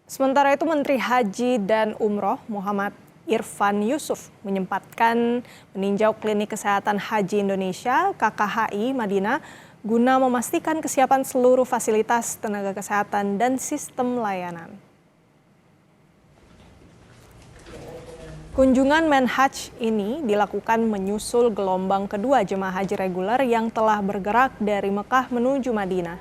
Sementara itu Menteri Haji dan Umroh Muhammad Irfan Yusuf menyempatkan meninjau Klinik Kesehatan Haji Indonesia (KKHI) Madinah guna memastikan kesiapan seluruh fasilitas tenaga kesehatan dan sistem layanan. Kunjungan Menhaj ini dilakukan menyusul gelombang kedua jemaah haji reguler yang telah bergerak dari Mekah menuju Madinah.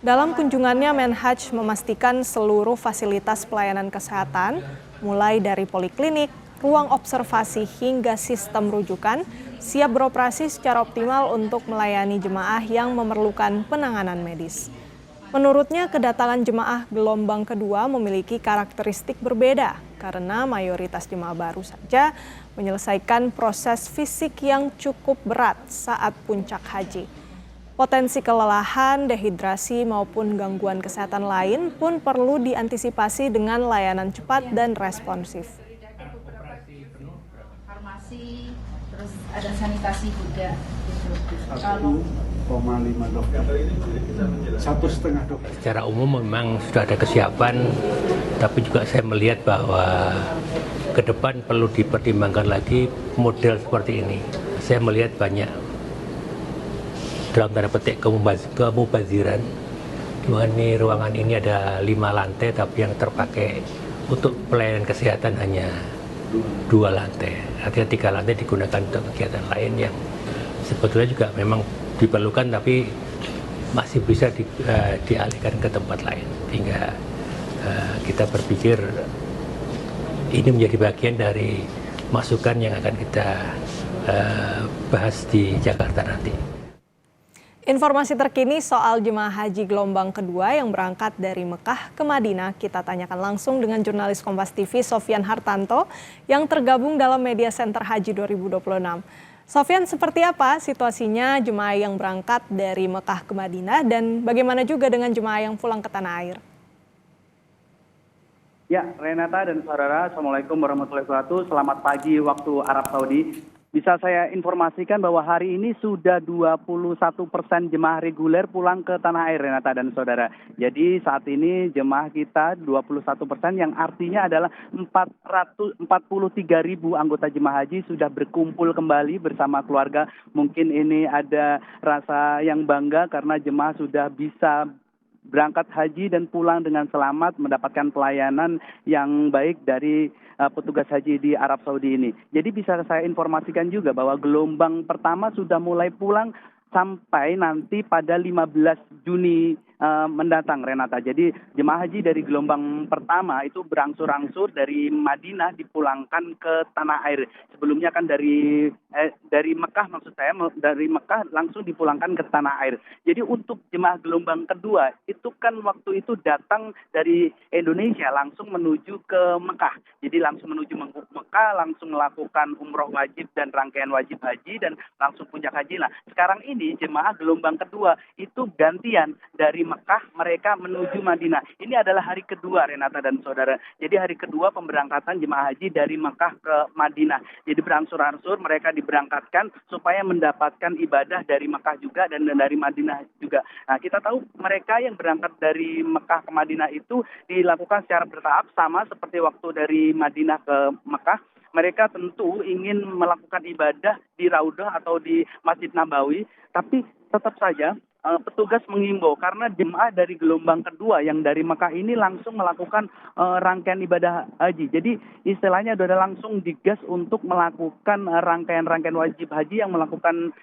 Dalam kunjungannya, Menhaj memastikan seluruh fasilitas pelayanan kesehatan, mulai dari poliklinik, ruang observasi hingga sistem rujukan, siap beroperasi secara optimal untuk melayani jemaah yang memerlukan penanganan medis. Menurutnya, kedatangan jemaah gelombang kedua memiliki karakteristik berbeda karena mayoritas jemaah baru saja menyelesaikan proses fisik yang cukup berat saat puncak haji. Potensi kelelahan, dehidrasi maupun gangguan kesehatan lain pun perlu diantisipasi dengan layanan cepat dan responsif. Farmasi, terus ada sanitasi juga. 1,5 dok, 1,5 dok. Secara umum memang sudah ada kesiapan, tapi juga saya melihat bahwa ke depan perlu dipertimbangkan lagi model seperti ini. Saya melihat banyak dalam tanda petik kemubaziran. Di mana ruangan ini ada 5 lantai, tapi yang terpakai untuk pelayanan kesehatan hanya 2 lantai. Artinya 3 lantai digunakan untuk kegiatan lain yang sebetulnya juga memang diperlukan, tapi masih bisa dialihkan ke tempat lain. Sehingga kita berpikir ini menjadi bagian dari masukan yang akan kita bahas di Jakarta nanti. Informasi terkini soal jemaah haji gelombang kedua yang berangkat dari Mekah ke Madinah kita tanyakan langsung dengan jurnalis Kompas TV Sofyan Hartanto yang tergabung dalam Media Center Haji 2026. Sofyan, seperti apa situasinya jemaah yang berangkat dari Mekah ke Madinah dan bagaimana juga dengan jemaah yang pulang ke tanah air? Ya, Renata dan saudara, Assalamualaikum warahmatullahi wabarakatuh. Selamat pagi waktu Arab Saudi. Bisa saya informasikan bahwa hari ini sudah 21% jemaah reguler pulang ke tanah air, Renata dan saudara. Jadi saat ini jemaah kita 21% yang artinya adalah 43.000 anggota jemaah haji sudah berkumpul kembali bersama keluarga. Mungkin ini ada rasa yang bangga karena jemaah sudah bisa berangkat haji dan pulang dengan selamat, mendapatkan pelayanan yang baik dari petugas haji di Arab Saudi ini. Jadi bisa saya informasikan juga bahwa gelombang pertama sudah mulai pulang sampai nanti pada 15 Juni mendatang, Renata. Jadi jemaah haji dari gelombang pertama itu berangsur-angsur dari Madinah dipulangkan ke tanah air. Sebelumnya kan dari Mekah, maksud saya dari Mekah langsung dipulangkan ke tanah air. Jadi untuk jemaah gelombang kedua itu kan waktu itu datang dari Indonesia langsung menuju ke Mekah. Jadi langsung menuju Mekah, langsung melakukan umroh wajib dan rangkaian wajib haji dan langsung puncak haji. Nah, sekarang ini jemaah gelombang kedua itu gantian dari Mekah mereka menuju Madinah. Ini adalah hari kedua, Renata dan saudara. Jadi hari kedua pemberangkatan jemaah haji dari Mekah ke Madinah. Jadi berangsur-angsur mereka diberangkatkan supaya mendapatkan ibadah dari Mekah juga dan dari Madinah juga. Nah, kita tahu mereka yang berangkat dari Mekah ke Madinah itu dilakukan secara bertahap sama seperti waktu dari Madinah ke Mekah. Mereka tentu ingin melakukan ibadah di Raudhah atau di Masjid Nabawi, tapi tetap saja petugas mengimbau karena jemaah dari gelombang kedua yang dari Mekah ini langsung melakukan rangkaian ibadah haji. Jadi istilahnya sudah langsung digas untuk melakukan rangkaian wajib haji yang melakukan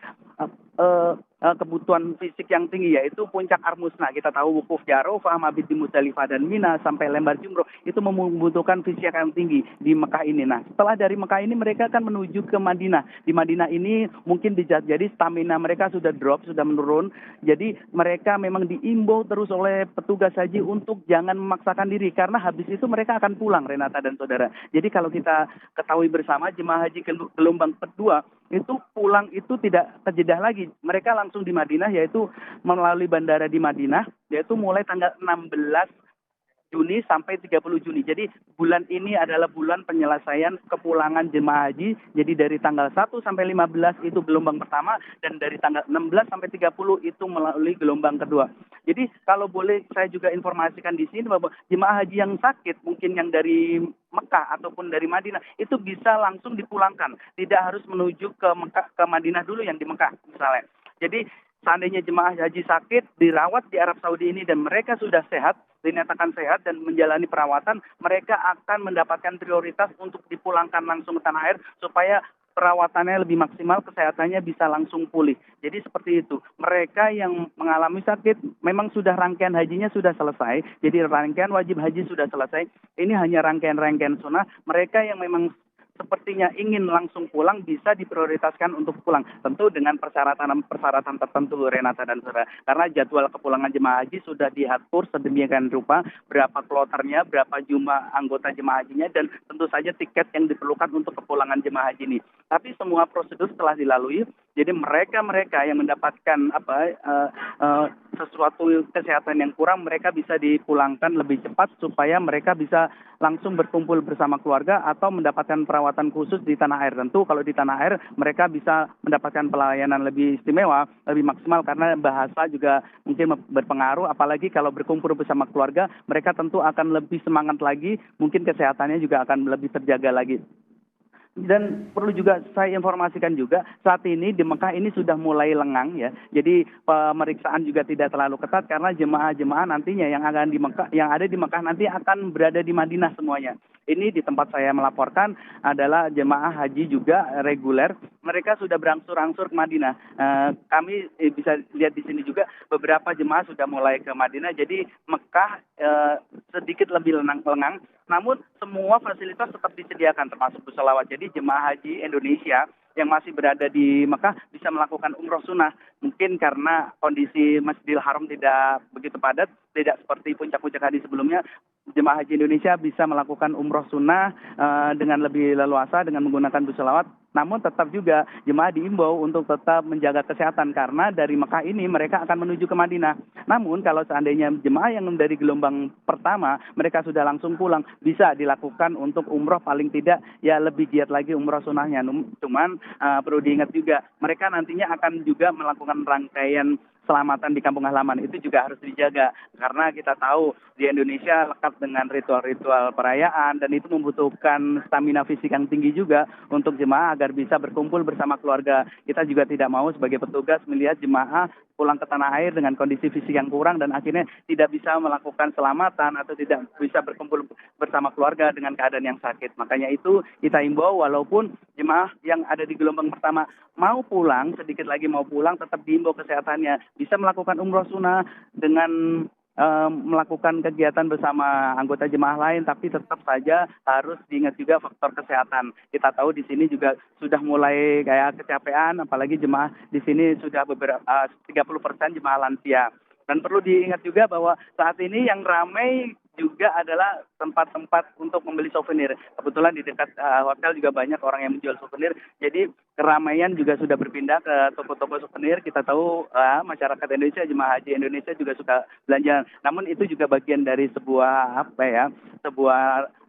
kebutuhan fisik yang tinggi, yaitu puncak Armusna. Kita tahu wukuf di Arafah, mabit di Musdalifah dan Mina sampai lembar jumroh itu membutuhkan fisik yang tinggi di Mekah ini. Nah, setelah dari Mekah ini mereka akan menuju ke Madinah. Di Madinah ini mungkin jadi stamina mereka sudah drop, sudah menurun. Jadi mereka memang diimbau terus oleh petugas haji untuk jangan memaksakan diri karena habis itu mereka akan pulang, Renata dan saudara. Jadi kalau kita ketahui bersama jemaah haji gelombang kedua itu pulang itu tidak terjedah lagi. Mereka langsung di Madinah, yaitu melalui bandara di Madinah, yaitu mulai tanggal 16 Juni sampai 30 Juni. Jadi bulan ini adalah bulan penyelesaian kepulangan jemaah haji. Jadi dari tanggal 1 sampai 15 itu gelombang pertama dan dari tanggal 16 sampai 30 itu melalui gelombang kedua. Jadi kalau boleh saya juga informasikan di sini bahwa jemaah haji yang sakit mungkin yang dari Mekah ataupun dari Madinah itu bisa langsung dipulangkan. Tidak harus menuju ke Mekah, ke Madinah dulu yang di Mekah misalnya. Jadi seandainya jemaah haji sakit, dirawat di Arab Saudi ini dan mereka sudah sehat, dinyatakan sehat dan menjalani perawatan, mereka akan mendapatkan prioritas untuk dipulangkan langsung ke tanah air supaya perawatannya lebih maksimal, kesehatannya bisa langsung pulih. Jadi seperti itu. Mereka yang mengalami sakit memang sudah rangkaian hajinya sudah selesai. Jadi rangkaian wajib haji sudah selesai. Ini hanya rangkaian-rangkaian sunnah. Mereka yang memang sepertinya ingin langsung pulang bisa diprioritaskan untuk pulang. Tentu dengan persyaratan tertentu Renata dan saudara. Karena jadwal kepulangan jemaah haji sudah diatur sedemikian rupa, berapa kloternya, berapa jumlah anggota jemaah hajinya, dan tentu saja tiket yang diperlukan untuk kepulangan jemaah haji ini. Tapi semua prosedur telah dilalui. Jadi mereka yang mendapatkan sesuatu kesehatan yang kurang, mereka bisa dipulangkan lebih cepat supaya mereka bisa langsung berkumpul bersama keluarga atau mendapatkan perawatan khusus di tanah air. Tentu kalau di tanah air mereka bisa mendapatkan pelayanan lebih istimewa, lebih maksimal karena bahasa juga mungkin berpengaruh. Apalagi kalau berkumpul bersama keluarga, mereka tentu akan lebih semangat lagi, mungkin kesehatannya juga akan lebih terjaga lagi. Dan perlu juga saya informasikan juga saat ini di Mekah ini sudah mulai lengang ya. Jadi pemeriksaan juga tidak terlalu ketat karena jemaah-jemaah nantinya yang akan di Mekah, yang ada di Mekah nanti akan berada di Madinah semuanya. Ini di tempat saya melaporkan adalah jemaah haji juga reguler. Mereka sudah berangsur-angsur ke Madinah. Kami bisa lihat di sini juga beberapa jemaah sudah mulai ke Madinah. Jadi Mekah sedikit lebih lengang. Namun semua fasilitas tetap disediakan termasuk bus selawat. Jadi jemaah haji Indonesia yang masih berada di Mekah bisa melakukan umroh sunnah. Mungkin karena kondisi Masjidil Haram tidak begitu padat, tidak seperti puncak-puncak haji sebelumnya. Jemaah haji Indonesia bisa melakukan umroh sunnah dengan lebih leluasa dengan menggunakan bus selawat. Namun tetap juga jemaah diimbau untuk tetap menjaga kesehatan karena dari Mekah ini mereka akan menuju ke Madinah. Namun kalau seandainya jemaah yang dari gelombang pertama mereka sudah langsung pulang, bisa dilakukan untuk umroh paling tidak ya lebih giat lagi umroh sunnahnya. Cuman perlu diingat juga mereka nantinya akan juga melakukan rangkaian keselamatan di kampung halaman. Itu juga harus dijaga karena kita tahu di Indonesia lekat dengan ritual-ritual perayaan dan itu membutuhkan stamina fisik yang tinggi juga untuk jemaah agar bisa berkumpul bersama keluarga. Kita juga tidak mau sebagai petugas melihat jemaah pulang ke tanah air dengan kondisi fisik yang kurang dan akhirnya tidak bisa melakukan selamatan atau tidak bisa berkumpul bersama keluarga dengan keadaan yang sakit. Makanya itu kita imbau walaupun jemaah yang ada di gelombang pertama mau pulang, sedikit lagi mau pulang, tetap diimbau kesehatannya. Bisa melakukan umroh sunnah dengan melakukan kegiatan bersama anggota jemaah lain, tapi tetap saja harus diingat juga faktor kesehatan. Kita tahu di sini juga sudah mulai kayak kecapean, apalagi jemaah di sini sudah beberapa 30% jemaah lansia. Dan perlu diingat juga bahwa saat ini yang ramai juga adalah tempat-tempat untuk membeli souvenir. Kebetulan di dekat hotel juga banyak orang yang menjual souvenir. Jadi keramaian juga sudah berpindah ke toko-toko souvenir. Kita tahu masyarakat Indonesia, jemaah haji Indonesia juga suka belanja. Namun itu juga bagian dari sebuah sebuah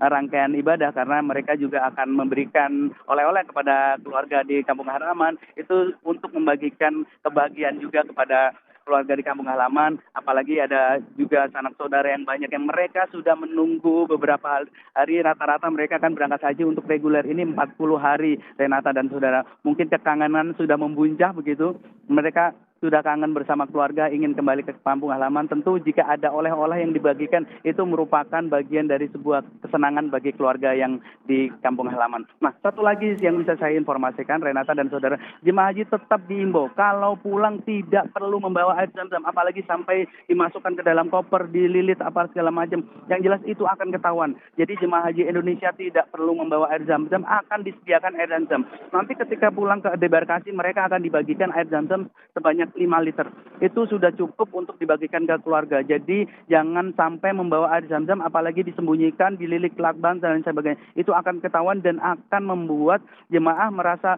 rangkaian ibadah karena mereka juga akan memberikan oleh-oleh kepada keluarga di kampung halaman. Itu untuk membagikan kebahagiaan juga kepada keluarga di kampung halaman, apalagi ada juga sanak saudara yang banyak yang mereka sudah menunggu beberapa hari, rata-rata mereka akan berangkat haji untuk reguler ini 40 hari, Renata dan saudara. Mungkin kekangenan sudah membuncah begitu, mereka sudah kangen bersama keluarga, ingin kembali ke kampung halaman. Tentu jika ada oleh-oleh yang dibagikan, itu merupakan bagian dari sebuah kesenangan bagi keluarga yang di kampung halaman. Nah, satu lagi yang bisa saya informasikan, Renata dan saudara, jemaah haji tetap diimbau, kalau pulang tidak perlu membawa air zam-zam, apalagi sampai dimasukkan ke dalam koper, dililit, apa segala macam. Yang jelas itu akan ketahuan. Jadi jemaah haji Indonesia tidak perlu membawa air zam-zam, akan disediakan air zam-zam. Nanti ketika pulang ke debarkasi, mereka akan dibagikan air zam-zam sebanyak cukup 5 liter. Itu sudah cukup untuk dibagikan ke keluarga. Jadi jangan sampai membawa air zam-zam apalagi disembunyikan di lilik lakban dan sebagainya. Itu akan ketahuan dan akan membuat jemaah merasa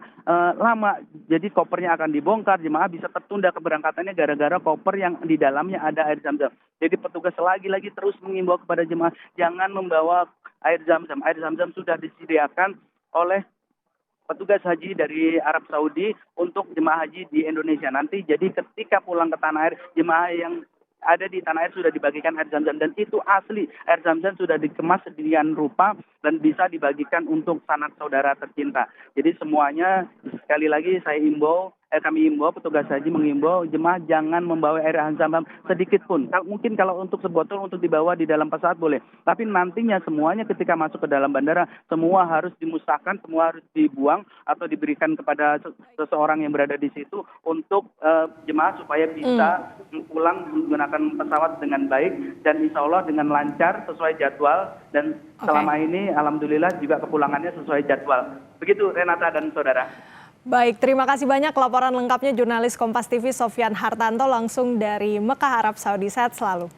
lama. Jadi kopernya akan dibongkar, jemaah bisa tertunda keberangkatannya gara-gara koper yang di dalamnya ada air zam-zam. Jadi petugas lagi-lagi terus mengimbau kepada jemaah jangan membawa air zam-zam. Air zam-zam sudah disediakan oleh petugas haji dari Arab Saudi untuk jemaah haji di Indonesia nanti. Jadi ketika pulang ke tanah air, jemaah yang ada di tanah air sudah dibagikan air zam-zam dan itu asli. Air zam-zam sudah dikemas sedemikian rupa dan bisa dibagikan untuk sanak saudara tercinta. Jadi semuanya sekali lagi kami imbau, petugas haji mengimbau jemaah jangan membawa air zam-zam sedikit pun. Mungkin kalau untuk sebotol untuk dibawa di dalam pesawat boleh. Tapi nantinya semuanya ketika masuk ke dalam bandara semua harus dimusnahkan, semua harus dibuang atau diberikan kepada seseorang yang berada di situ untuk jemaah supaya bisa pulang menggunakan pesawat dengan baik dan insya Allah dengan lancar sesuai jadwal dan selama ini alhamdulillah juga kepulangannya sesuai jadwal. Begitu Renata dan saudara. Baik, terima kasih banyak laporan lengkapnya jurnalis Kompas TV Sofyan Hartanto langsung dari Mekah, Arab Saudi. Sehat selalu.